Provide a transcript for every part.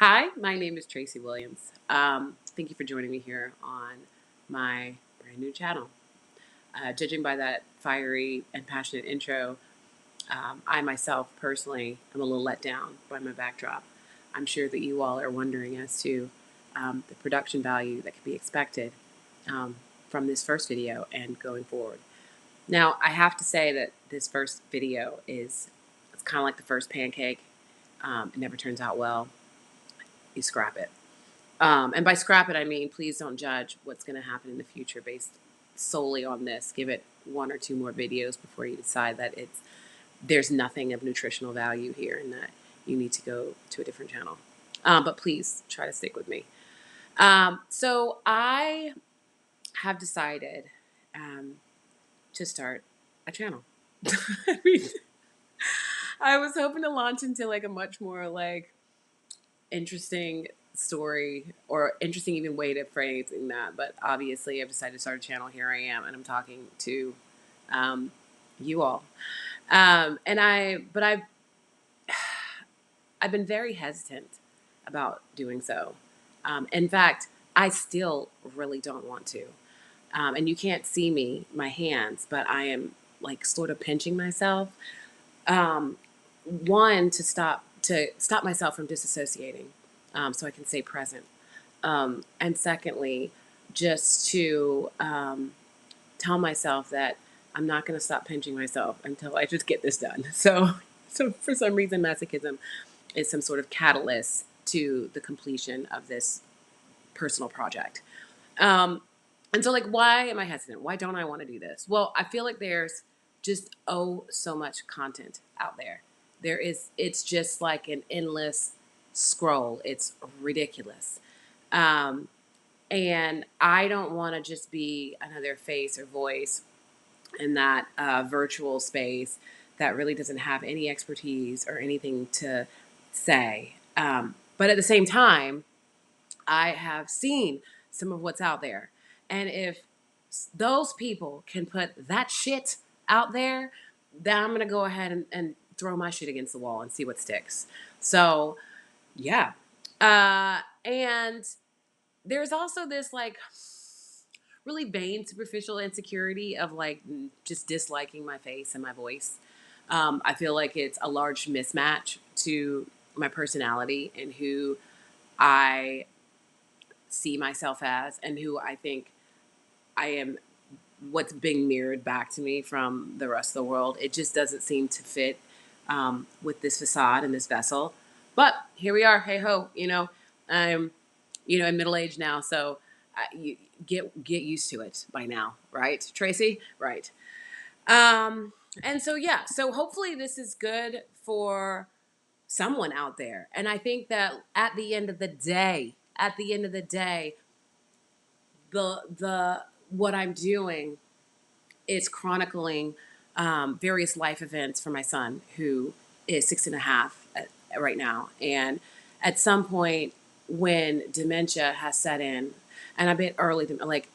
Hi, my name is Tracy Williams. Thank you for joining me here on my brand new channel. Judging by that fiery and passionate intro, I myself personally am a little let down by my backdrop. I'm sure that you all are wondering as to the production value that could be expected um, from this first video and going forward. Now, I have to say that this first video it's kind of like the first pancake. It never turns out well. You scrap it. And by scrap it, I mean, please don't judge what's going to happen in the future based solely on this. Give it one or two more videos before you decide that there's nothing of nutritional value here and that you need to go to a different channel. But please try to stick with me. So I have decided to start a channel. I mean, I was hoping to launch into like a much more like interesting story or interesting even way to phrasing that, but obviously I've decided to start a channel. Here I am, and I'm talking to um, you all. But I've been very hesitant about doing so. In fact, I still really don't want to. And you can't see my hands, but I am like sort of pinching myself. Um, One, to stop myself from disassociating, so I can stay present. And secondly, just to tell myself that I'm not going to stop pinching myself until I just get this done. So for some reason, masochism is some sort of catalyst to the completion of this personal project. Um, and so, like, why am I hesitant? Why don't I want to do this? Well, I feel like there's just so much content out there. It's just like an endless scroll. It's ridiculous. Um, and I don't want to just be another face or voice in that virtual space that really doesn't have any expertise or anything to say. But at the same time, I have seen some of what's out there. And if those people can put that shit out there, then I'm going to go ahead and throw my shit against the wall and see what sticks. So, yeah. And there's also this like really vain, superficial insecurity of like just disliking my face and my voice. I feel like it's a large mismatch to my personality and who I see myself as and who I think I am, what's being mirrored back to me from the rest of the world. It just doesn't seem to fit with this facade and this vessel. But here we are. Hey ho, I'm, in middle age now, so you get used to it by now, right, Tracy? Right. Um, and so yeah, so hopefully this is good for someone out there. And I think that at the end of the day, the what I'm doing is chronicling various life events for my son, who is 6.5 right now. And at some point, when dementia has set in, and a bit early, like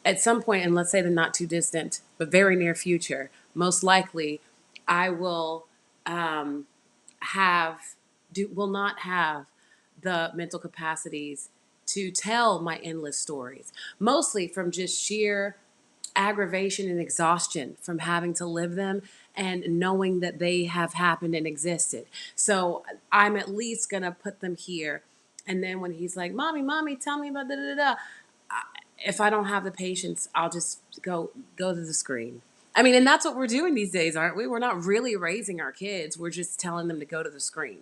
at some point, and let's say the not too distant but very near future, most likely, I um, have will not have the mental capacities to tell my endless stories, mostly from just sheer aggravation and exhaustion from having to live them and knowing that they have happened and existed. So I'm at least gonna put them here. And then when he's like, mommy, tell me about da da da, if I don't have the patience, I'll just go to the screen. I mean, and that's what we're doing these days, aren't we? We're not really raising our kids. We're just telling them to go to the screen.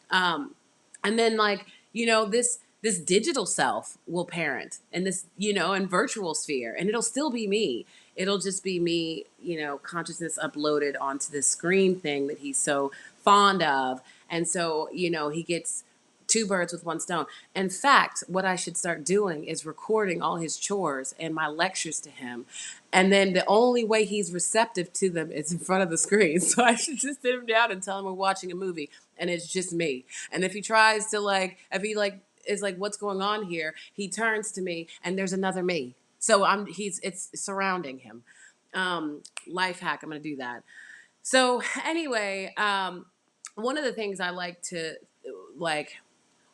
Um, and then like, this digital self will parent and this, and virtual sphere, and it'll still be me. It'll just be me, consciousness uploaded onto this screen thing that he's so fond of. And so, he gets two birds with one stone. In fact, what I should start doing is recording all his chores and my lectures to him. And then the only way he's receptive to them is in front of the screen. So I should just sit him down and tell him we're watching a movie and it's just me. And if he tries to if he is like, what's going on here? He turns to me and there's another me. So it's surrounding him. Life hack. I'm going to do that. So anyway, one of the things I like to like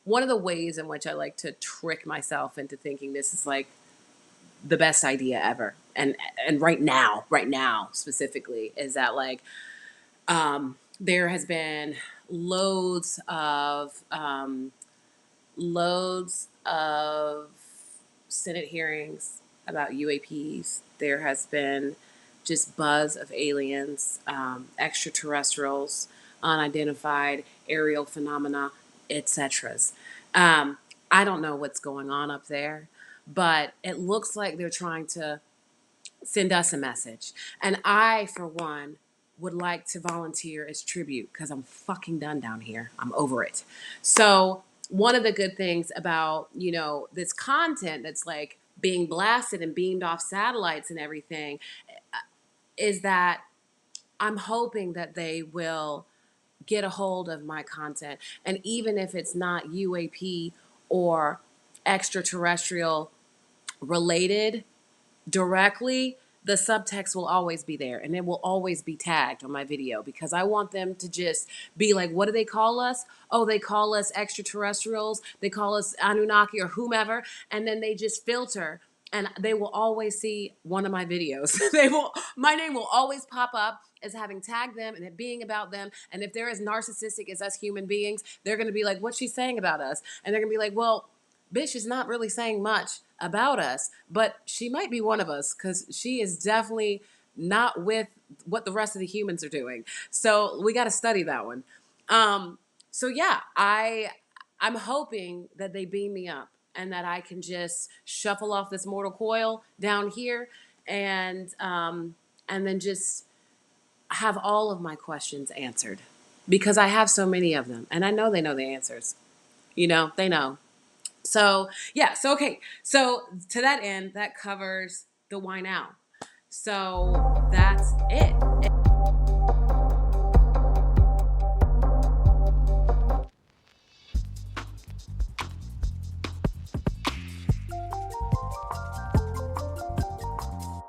one of the ways in which I like to trick myself into thinking this is like the best idea ever, and right now specifically, is that like there has been loads of loads of Senate hearings about UAPs. There has been just buzz of aliens, extraterrestrials, unidentified aerial phenomena, etc. Um, I don't know what's going on up there, but it looks like they're trying to send us a message. And I, for one, would like to volunteer as tribute because I'm fucking done down here. I'm over it. So, one of the good things about, this content that's like being blasted and beamed off satellites and everything is that I'm hoping that they will get a hold of my content. And even if it's not UAP or extraterrestrial related, directly, the subtext will always be there and it will always be tagged on my video because I want them to just be like, what do they call us? Oh, they call us extraterrestrials, they call us Anunnaki or whomever, and then they just filter and they will always see one of my videos. My name will always pop up as having tagged them and it being about them. And if they're as narcissistic as us human beings, they're going to be like, what's she saying about us? And they're going to be like, well, bitch is not really saying much about us, but she might be one of us because she is definitely not with what the rest of the humans are doing. So we got to study that one. So yeah, I'm hoping that they beam me up and that I can just shuffle off this mortal coil down here and then just have all of my questions answered because I have so many of them and I know the answers. They know. So yeah, so okay. So to that end, that covers the why now. So that's it.